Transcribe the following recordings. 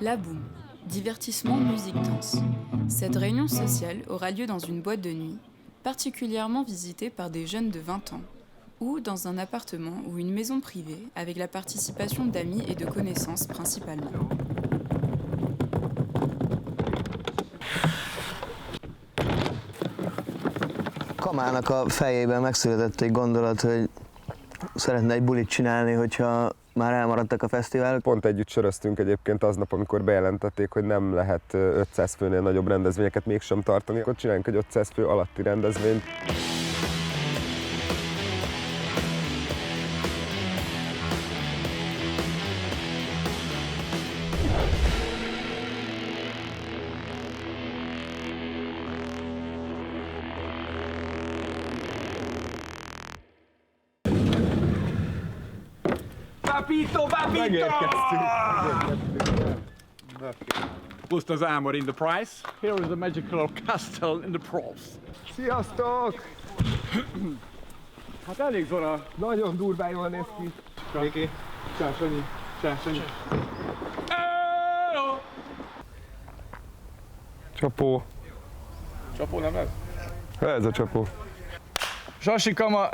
La Boum, divertissement, musique, danse. Cette réunion sociale aura lieu dans une boîte de nuit, particulièrement visitée par des jeunes de 20 ans, ou dans un appartement ou une maison privée avec la participation d'amis et de connaissances principalement. Kamának a fejében megszületett egy gondolat, hogy szeretne egy bulit csinálni, hogyha már elmaradtak a fesztiválok. Pont együtt söröztünk egyébként aznap, amikor bejelentették, hogy nem lehet 500 főnél nagyobb rendezvényeket mégsem tartani. Akkor csináljunk egy 500 fő alatti rendezvényt. Papito! Plus az armor in the price. Here is the magical castle in the pros. Sziasztok! Hát elég Zora. Nagyon durván jól néz ki. Viki. Csásonyi. Csapó. Csapó nem lesz? Ez a csapó. Sasi Kama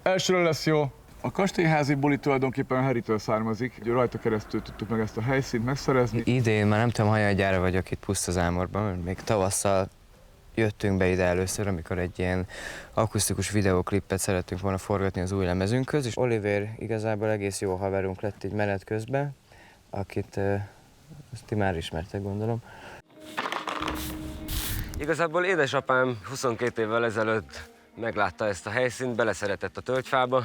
elsőre lesz jó. A kastélyházi buli tulajdonképpen Harrytől származik. Rajta keresztül tudtuk meg ezt a helyszínt megszerezni. Idén már nem tudom, hanyadjára vagyok itt Pusztazámorban, mert még tavasszal jöttünk be ide először, amikor egy ilyen akusztikus videóklipet szerettünk volna forgatni az új lemezünkhöz, és Oliver igazából egész jó haverunk lett így menet közben, akit azt ti már ismertek, gondolom. Igazából édesapám 22 évvel ezelőtt meglátta ezt a helyszínt, beleszeretett a tölgyfába,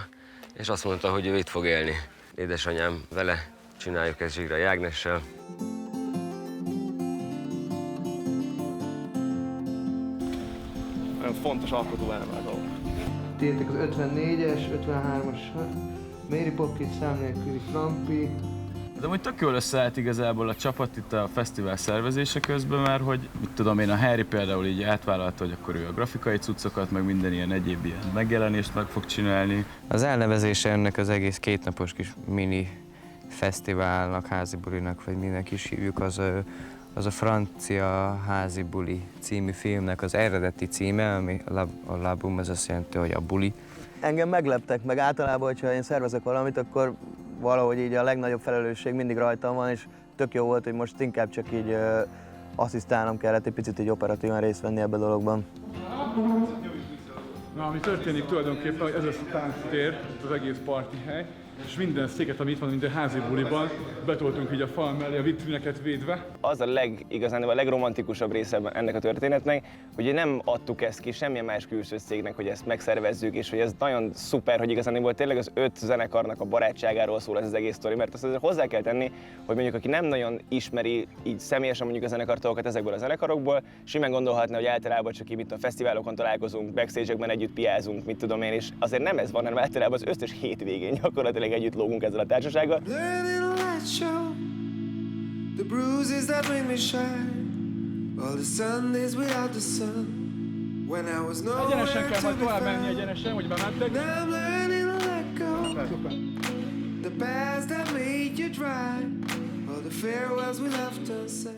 és azt mondta, hogy ő itt fog élni. Édesanyám vele csináljuk ezt Zsigrai Ágnessel. Nagyon fontos alkotóelem a dolog. Tietek az 54-es, 53-as Mary Poppins szám nélküli Flampi. De amúgy tök jól összeállt igazából a csapat itt a fesztivál szervezése közben, mert hogy mit tudom én, a Harry például így átvállalta, hogy akkor ő a grafikai cuccokat, meg minden ilyen egyéb ilyen megjelenést meg fog csinálni. Az elnevezése ennek az egész kétnapos kis mini fesztiválnak, házi bulinak, vagy minek is hívjuk, az a Francia házi buli című filmnek az eredeti címe, ami a La Boum, az azt jelenti, hogy a buli. Engem megleptek, meg általában, hogyha én szervezek valamit, akkor valahogy így a legnagyobb felelősség mindig rajtam van, és tök jó volt, hogy most inkább csak így asszisztálnom kellett, egy picit így operatívan részt venni ebbe a dologban. Na, ami történik tulajdonképpen, hogy ez az a tánctér, az egész partyhely, és minden széket, ami itt van, minden házi buliban, betoltunk így a fal mellé a vitrineket védve. Az a a legromantikusabb része ennek a történetnek, hogy nem adtuk ezt ki semmilyen más külső cégnek, hogy ezt megszervezzük, és hogy ez nagyon szuper, hogy igazából tényleg az 5 zenekarnak a barátságáról szól ez az egész sztori, mert azt azért hozzá kell tenni, hogy mondjuk aki nem nagyon ismeri így személyesen mondjuk a zenekartagokat ezekből a zenekarokból, simán gondolhatna, hogy általában csak így itt a fesztiválokon találkozunk, backstage-ekben együtt piázunk, mit tudom én, és azért nem ez van, hanem általában az összes hétvégén gyakorlatilag együtt lógunk ezzel a társasággal. Egyenesen kell majd tovább menni, egyenesen, hogy bementek.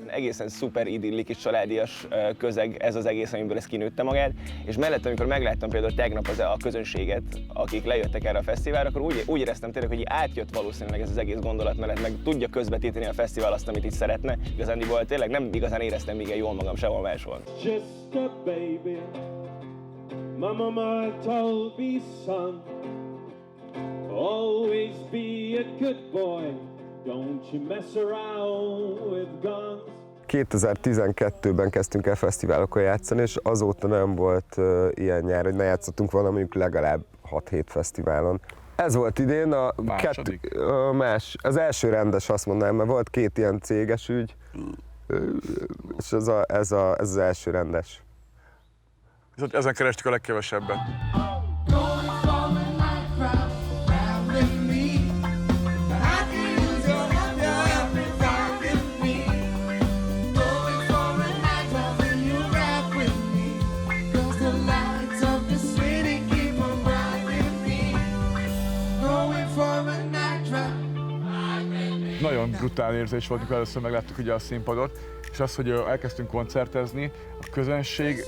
Egészen szuper idillik és családias közeg ez az egész, amiből ez kinőtte magát, és mellett, amikor megláttam például tegnap a közönséget, akik lejöttek erre a fesztiválra, akkor úgy éreztem tényleg, hogy átjött valószínűleg ez az egész gondolat mellett, meg tudja közvetíteni a fesztivál azt, amit itt szeretne. Igazándiból tényleg nem igazán éreztem még jól magam sehol máshol. Just a baby, my mama told me, son, always be a good boy. Don't you mess around with guns. 2012-ben kezdtünk el fesztiválokon játszani, és azóta nem volt ilyen nyár, hogy ne játszottunk volna mondjuk legalább 6-7 fesztiválon. Ez volt idén az első rendes, azt mondanám, mert volt 2 ilyen céges ügy, és ez az első rendes. Ezen kerestük a legkevesebbet. nagyon brutál érzés volt, amikor először megláttuk ugye a színpadot, és az, hogy elkezdtünk koncertezni, a közönség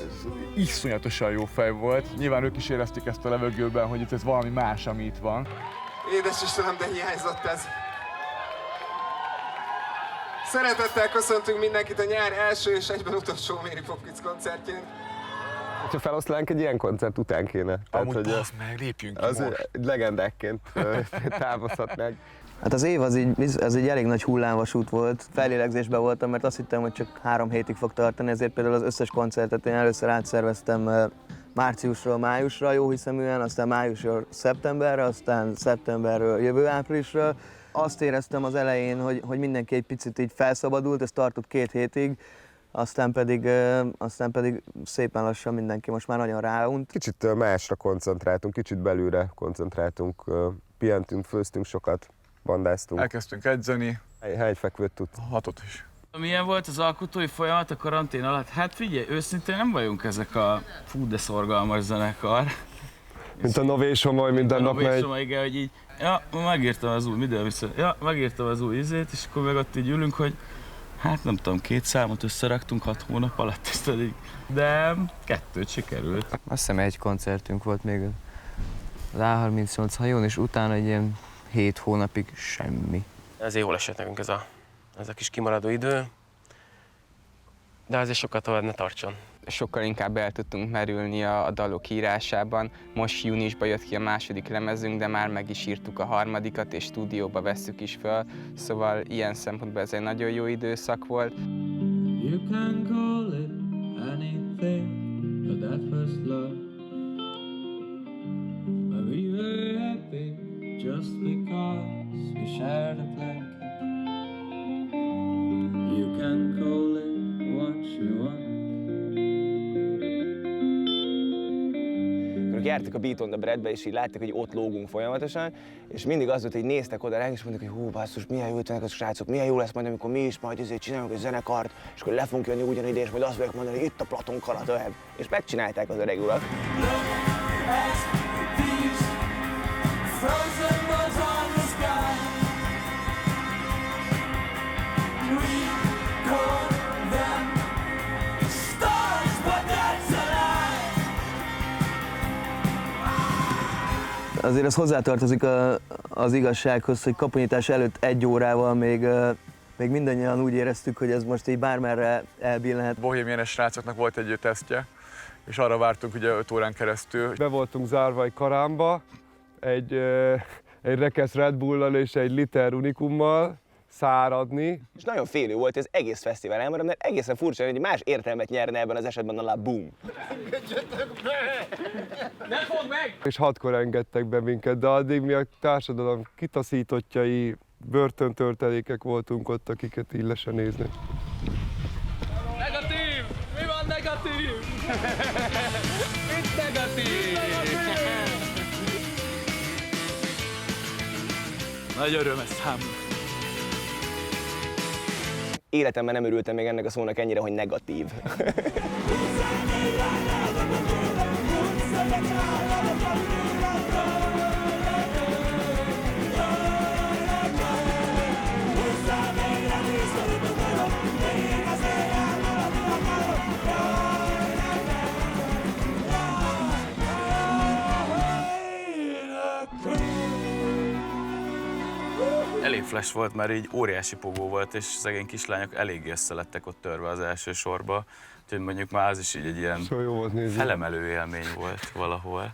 iszonyatosan jó fej volt. Nyilván ők is érezték ezt a levegőben, hogy itt ez valami más, ami itt van. Édes Istenem, de hiányzott ez! Szeretettel köszöntünk mindenkit a nyár első és egyben utolsó Mary Poppins koncertjén. Ha feloszlánk, egy ilyen koncert után kéne. Amúgy basz meg, lépjünk ki most. Legendákként távozhatnánk. Hát az év az egy elég nagy hullámvasút volt. Fellélegzésben voltam, mert azt hittem, hogy csak 3 hétig fog tartani, ezért például az összes koncertet én először átszerveztem márciusról májusra jóhiszeműen, aztán májusról szeptemberre, aztán szeptemberről jövő áprilisra. Azt éreztem az elején, hogy mindenki egy picit így felszabadult, ez tartott 2 hétig, aztán pedig szépen lassan mindenki most már nagyon ráunt. Kicsit másra koncentráltunk, kicsit belülre koncentráltunk, pihentünk, főztünk sokat, bandáztunk. Elkezdtünk edzeni. Hányfekvőt tud. 6-ot is. Milyen volt az alkotói folyamat a karantén alatt? Hát figyelj, őszintén nem vagyunk ezek a de szorgalmas zenekar. Mint a Novation, majd minden nap megy. Igen, hogy így, ja, megírtam az új, minden vissza, ja, megírtam az új izét, és akkor meg ott így ülünk, hogy hát nem tudom, 2 számot összeraktunk 6 hónap alatt, ezt pedig, de 2 sikerült. Azt hiszem 1 koncertünk volt még az A38 hajón, és utána egy ilyen 7 hónapig semmi. Ezért jól esett nekünk ez a kis kimaradó idő, de azért sokkal tovább ne tartson. Sokkal inkább el tudtunk merülni a dalok írásában. Most júniusban jött ki a második lemezünk, de már meg is írtuk a harmadikat, és stúdióba vesszük is föl. Szóval ilyen szempontból ez egy nagyon jó időszak volt. You can call it anything, but that first love. But we were happy just because we shared a blanket. You can call it what you want. Jártak a Beat on the Breadbe, és így láttak, hogy ott lógunk folyamatosan, és mindig az volt, hogy néztek oda ránk, és mondták, hogy hú, basszus, milyen jó ültenek a srácok, milyen jó lesz majd, amikor mi is majd ezért csinálunk egy zenekart, és akkor le fogunk jönni ugyanide, és majd azt fogják mondani, hogy itt a Platon Karatöv. És megcsinálták az öreg urak. Azért az hozzátartozik az igazsághoz, hogy kaponyítás előtt 1 órával még mindannyian úgy éreztük, hogy ez most így bármerre elbillenhet. Bohémienes srácoknak volt egy tesztje, és arra vártunk ugye 5 órán keresztül. Be voltunk zárva egy karámba, egy rekesz Red Bull-lal és egy liter unikummal száradni. És nagyon félő volt ez egész fesztivál elmarad, mert egészen furcsa, hogy más értelmet nyerne ebben az esetben a La Boom. Ne fogd meg! És 6-kor engedtek be minket, de addig mi a társadalom kitaszítottjai, börtöntörtelékek voltunk ott, akiket így le se nézni. Negatív! Mi van negatív? Mit negatív? Nagy öröm ez számomra. Életemben nem örültem még ennek a szónak ennyire, hogy negatív. Elég flash volt, mert így óriási pogó volt, és szegény kislányok eléggé összelettek ott törve az első sorba. Úgyhogy mondjuk már az is így egy ilyen felemelő élmény volt valahol.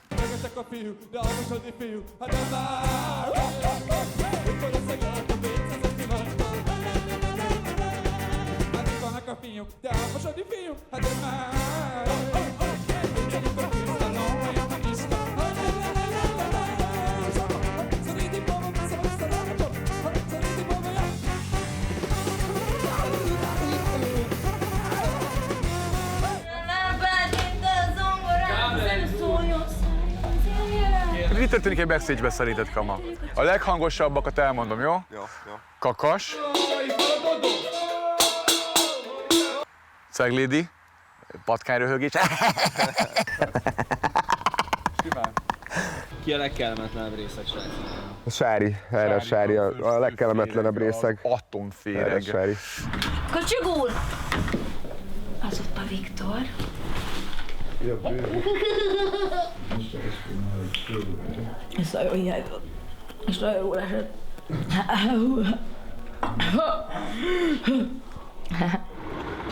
Mi történik egy backstage-ben szerinted, Kama? A leghangosabbakat elmondom, jó? Jó. Kakas. Ceglédi. Patkányröhögés. Ki a legkellemetlenebb részek, srácok? A sári, erre a sári, a legkellemetlenebb részeg. Atomféreg. Sári. Kocsig úr! Az ott a Viktor. Ez nagyon hiányzott. És nagyon jól esett.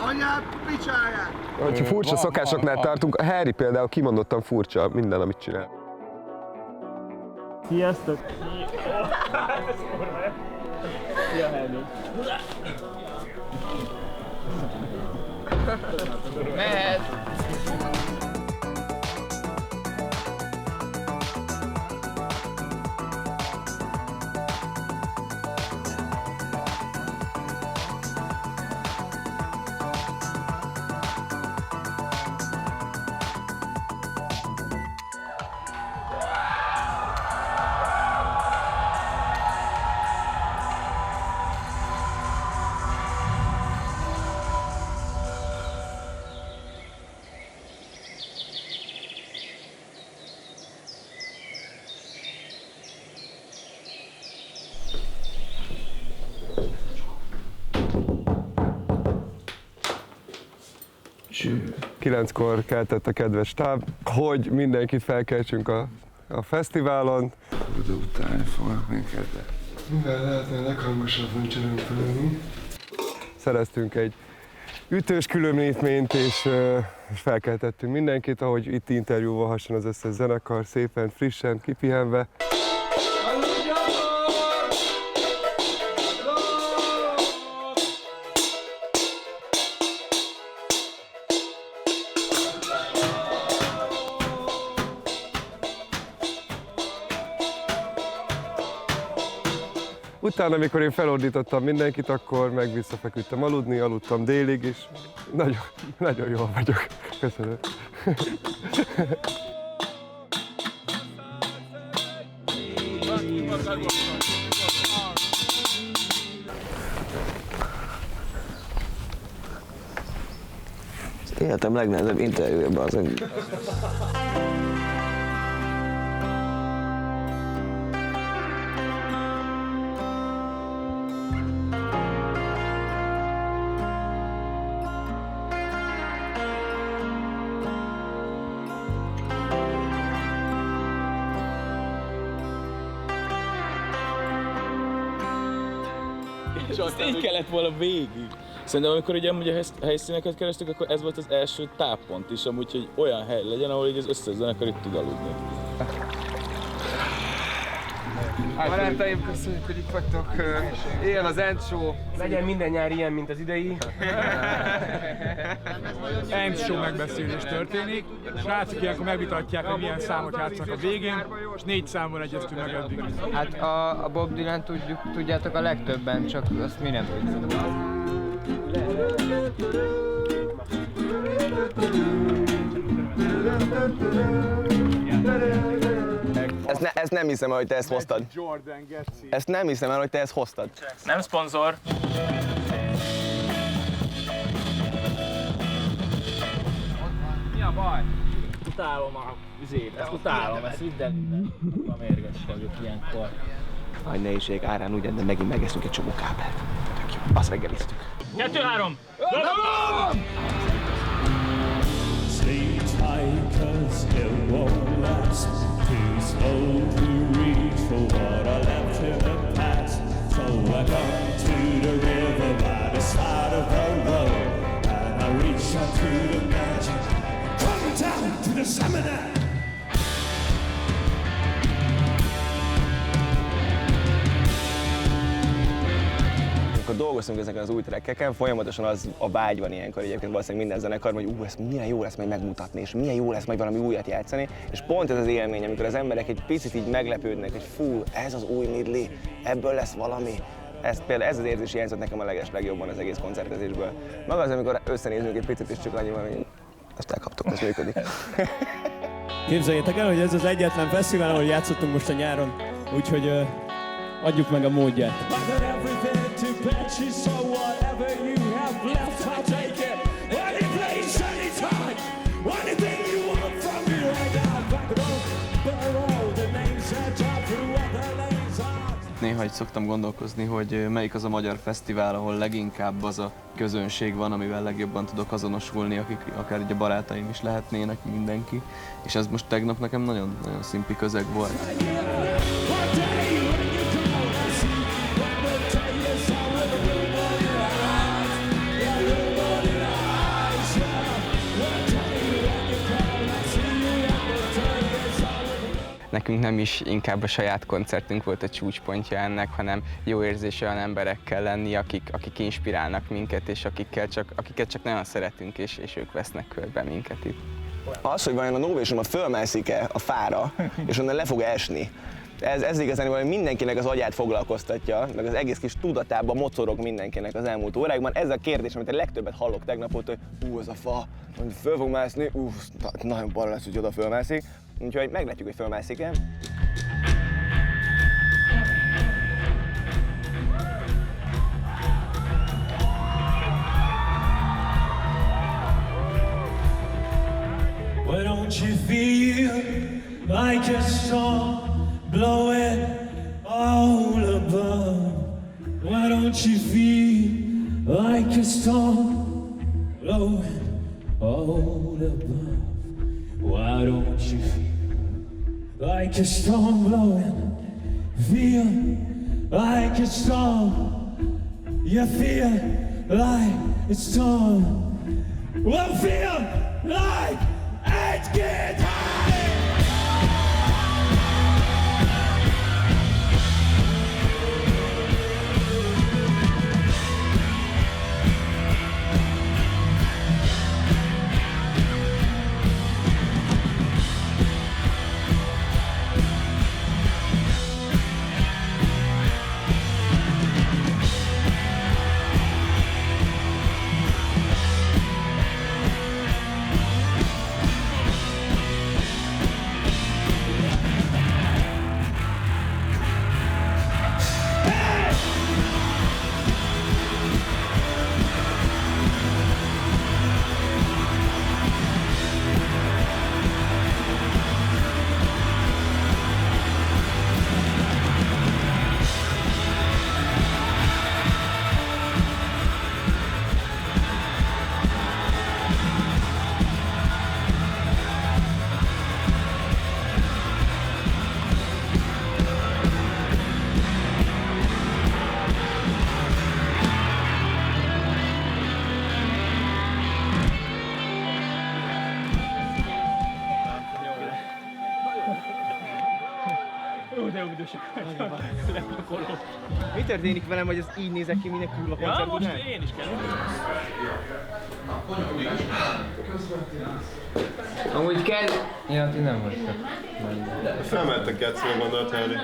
Anyád picsáját! Ha furcsa szokásoknál tartunk, a Harry például kimondottan furcsa minden, amit csinál. Sziasztok! Szia, Harry! Mehet! Kilenckor keltett a kedves stáb, hogy mindenkit felkeltsünk a fesztiválon. Utáni fognak minket, de mivel lehetne leghangosabban csörömpölni. Szereztünk egy ütős különítményt, és felkeltettünk mindenkit, ahogy itt interjúvalhasson az összes zenekar, szépen, frissen, kipihenve. Utána, amikor én felordítottam mindenkit, akkor meg visszafeküdtem aludni, aludtam délig, és nagyon jól vagyok. Köszönöm. Életem legnehezebb interjúja, az egy... Ezt így kellett volna végig. Szerintem amikor ugye amúgy a helyszíneket kerestük, akkor ez volt az első táppont is, amúgy, hogy olyan hely legyen, ahol így az összes zenekar itt tud aludni. Barátaim, köszönjük, hogy itt vagytok. Éljen az End Show. Legyen minden nyár ilyen, mint az idei. End Show megbeszélés történik. Srácok ilyenkor megvitatják, hogy milyen számot játszanak a végén, és 4 számban egyeztünk meg eddig. Hát a Bob Dylan tudjátok a legtöbben, csak azt mi nem tudjuk. Ezt nem hiszem el, hogy te ezt hoztad. Ezt nem hiszem el, hogy te ezt hoztad. Nem szponzor. Mi a baj? Utálom a vizét, ezt utálom, ezt minden a mérges vagyok ilyenkor. Nagy nehézség árán ugyan, de megint megeszünk egy csomó kábelt. Azt reggeliztük. 2-3! Sleep tight, 'cause it won't last. Too slow to reach for what I left in the past. So I come to the river by the side of the road, and I reach out to the magic. Come down to the seminar. Amikor dolgoztunk ezeken az új trekkeken, folyamatosan az a vágy van ilyenkor egyébként valószínűleg minden zenekarban, hogy ez milyen jó lesz majd megmutatni, és milyen jó lesz majd valami újat játszani, és pont ez az élmény, amikor az emberek egy picit így meglepődnek, hogy fú, ez az új midli, ebből lesz valami. Ez az érzés hiányzott nekem a legjobban az egész koncertezésből. Maga az, amikor összenézünk egy picit, és csak annyi van, hogy ezt elkaptuk, ez működik. Képzeljétek el, hogy ez az egyetlen fesztivál, ahol játszottunk most a nyáron, úgyhogy adjuk meg a módját. But all the names are dropped through other lanes. néha így szoktam gondolkozni, hogy melyik az a magyar fesztivál, ahol leginkább az a közönség van, amivel legjobban tudok azonosulni, akik akár így a barátaim is lehetnének, mindenki. És ez most tegnap nekem nagyon szimpi közeg volt. Nekünk nem is inkább a saját koncertünk volt a csúcspontja ennek, hanem jó érzés olyan emberekkel lenni, akik inspirálnak minket, és akiket csak nagyon szeretünk, és ők vesznek körbe minket itt. Az, hogy vajon a Novation fölmászik-e a fára, és onnan le fog esni. Ez igazán valami mindenkinek az agyát foglalkoztatja, meg az egész kis tudatában mocorog mindenkinek az elmúlt órákban. Ez a kérdés, amit a legtöbbet hallok tegnap óta, hogy az a fa, hogy föl fog mászni, nagyon balra lesz, hogy oda fölmászik. Úgyhogy meglátjuk, hogy fölmászik-e. Why don't you feel like a storm blowing all above? Why don't you feel like a storm blowing all above? Why don't you feel like a storm blowing? Feel like a storm. You feel like a storm. Well, feel like it's get high. Mi történik velem, hogy ez így nézek ki, minden kurva koncert után? Most én is kell. Amúgy kell... Ja, ti nem vagytok. Felmertek játszani, gondolt, Harry.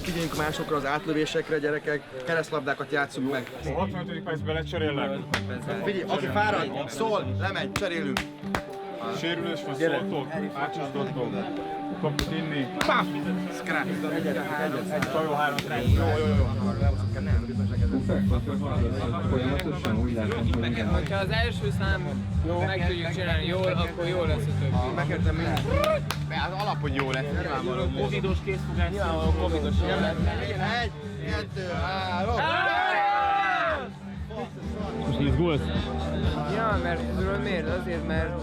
Figyeljünk másokra, az átlövésekre, gyerekek, keresztlabdákat játsszuk meg. A 65. percben lecserélek. Figyelj, aki fárad, szól, lemegy, cserélünk. Sérülés van, szóltok, átcsúsztatok, kapott inni. Páf! Scrap! Egyet. Sajó 3 Jó. Hogyha az első szám meg tudjuk csinálni jól, akkor jól lesz a többi. Megkérdezem minden. Az alap, hogy jó lesz. Covidos készfogás. Nyilvánvaló covidos jó lesz. 1, 2, 3. Most izgulsz? Ja, mert tudod miért? Azért, mert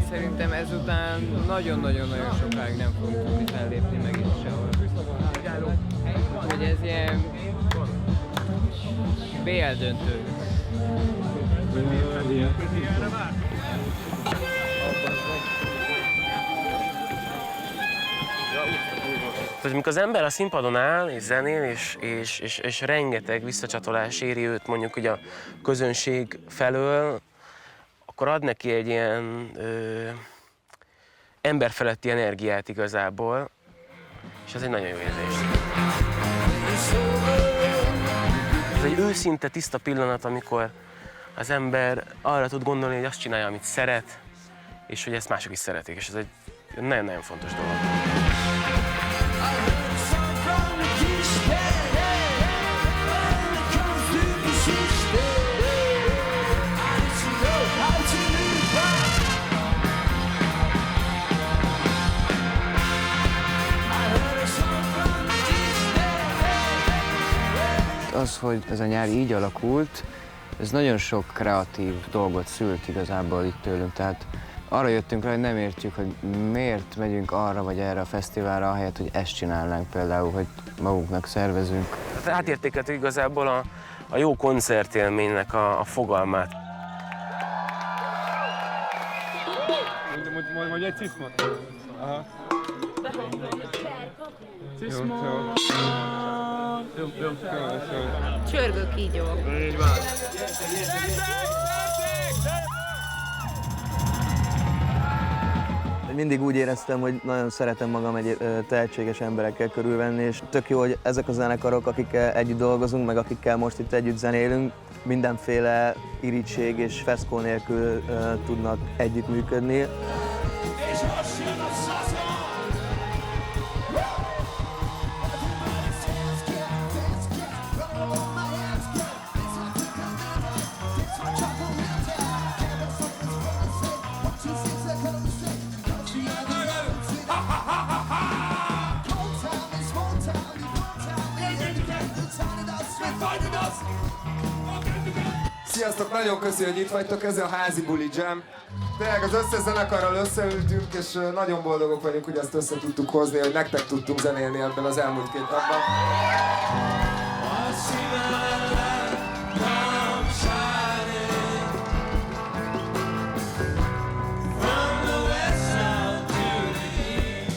szerintem ezután nagyon-nagyon-nagyon sokáig nem fogunk tudni fellépni megint sehol. Hogy ez ilyen BL döntő. Tehát amikor az ember a színpadon áll és zenél, és rengeteg visszacsatolás éri őt mondjuk ugye a közönség felől, akkor ad neki egy ilyen emberfeletti energiát igazából, és ez egy nagyon jó érzés. Ez egy őszinte, tiszta pillanat, amikor az ember arra tud gondolni, hogy azt csinálja, amit szeret, és hogy ezt mások is szeretik, és ez egy nagyon-nagyon fontos dolog. az, hogy ez a nyár így alakult, ez nagyon sok kreatív dolgot szült igazából itt tőlünk. Tehát arra jöttünk rá, hogy nem értjük, hogy miért megyünk arra vagy erre a fesztiválra, ahelyett, hogy ezt csinálnánk például, hogy magunknak szervezünk. Tehát átértékeltük igazából a jó koncertélménynek a fogalmát. Mondj egy ciszmot. Aha. Ciszmot. Jó. Csörgő kígyó. Így van. Mindig úgy éreztem, hogy nagyon szeretem magam egy tehetséges emberekkel körülvenni, és tök jó, hogy ezek a zenekarok, akikkel együtt dolgozunk, meg akikkel most itt együtt zenélünk, mindenféle irigység és feszkó nélkül tudnak együttműködni. Sziasztok, nagyon köszi, hogy itt vagytok, ez a házi buli jam. Tényleg az összes zenekarral összeültünk, és nagyon boldogok vagyunk, hogy ezt össze tudtuk hozni, hogy nektek tudtunk zenélni ebben az elmúlt 2 napban.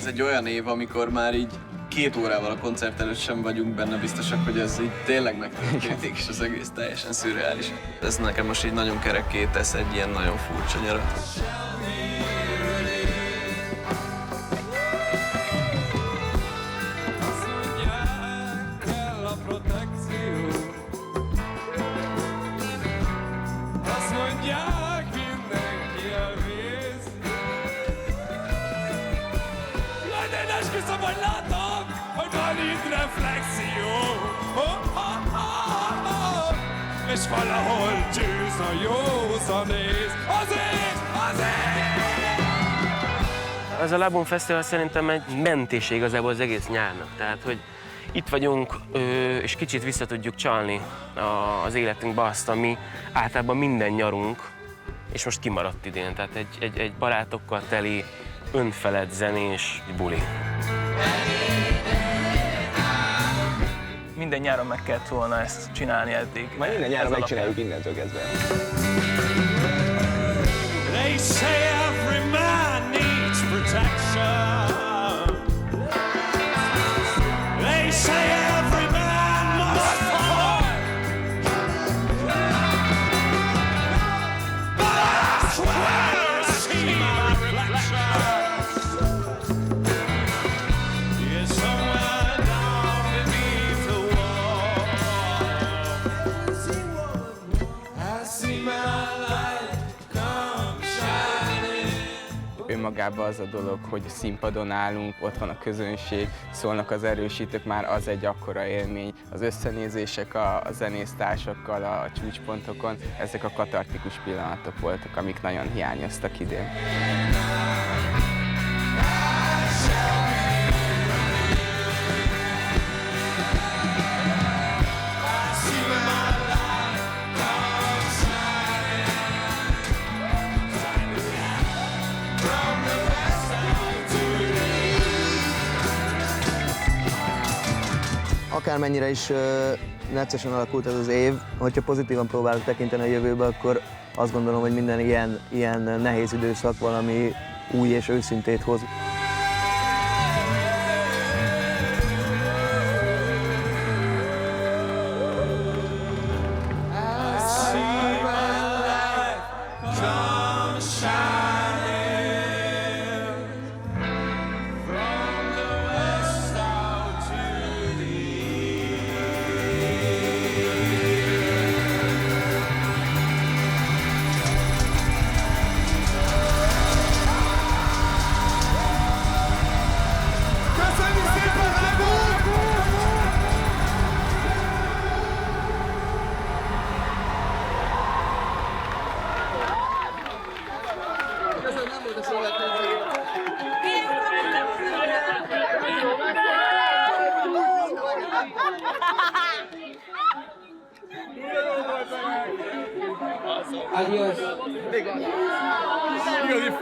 Ez egy olyan év, amikor már így 2 órával a koncert előtt sem vagyunk benne biztosak, hogy ez így tényleg megtörténik, és az egész teljesen szürreális. Ez nekem most így nagyon kerekké tesz egy ilyen nagyon furcsa nyarat. És valahol győz a józanész, Ez a Labum Fesztivál szerintem egy mentése igazából az egész nyárnak. Tehát, hogy itt vagyunk, és kicsit vissza tudjuk csalni az életünkbe azt, ami általában minden nyarunk, és most kimaradt idén. Tehát egy barátokkal teli, önfelett zenés buli. Minden nyáron meg kellett volna ezt csinálni eddig. Majd minden nyáron megcsináljuk innentől kezdve. They say every man needs protection. They say every man must fall. But I swear to see my reflection. Yes, somewhere down beneath the wall. I see my light come shining. Önmagában az a dolog, hogy színpadon állunk, ott van a közönség, szólnak az erősítők, már az egy akkora élmény. Az összenézések a zenésztársakkal a csúcspontokon, ezek a katartikus pillanatok voltak, amik nagyon hiányoztak idén. Akármennyire is neccesen alakult ez az év, hogyha pozitívan próbálok tekinteni a jövőbe, akkor azt gondolom, hogy minden ilyen nehéz időszak valami új és őszintét hoz.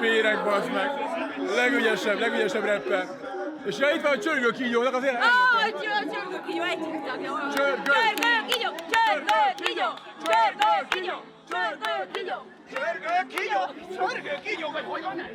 féreg, bazd meg. Legügyesebb rapper. És ja, itt van a Csörgő Kígyónak azért Csörgő Kígyó, egyik tagja van. Csörgő Kígyó, Csörgő Kígyó, Csörgő Kígyó, Csörgő Kígyó, Csörgő Kígyó, Csörgő Kígyó, vagy hogy van ez?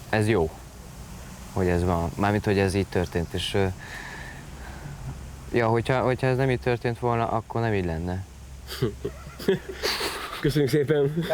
Ez jó, hogy ez van. Mármint, hogy ez így történt, és ja, hogyha ez nem így történt volna, akkor nem így lenne. Köszönjük szépen!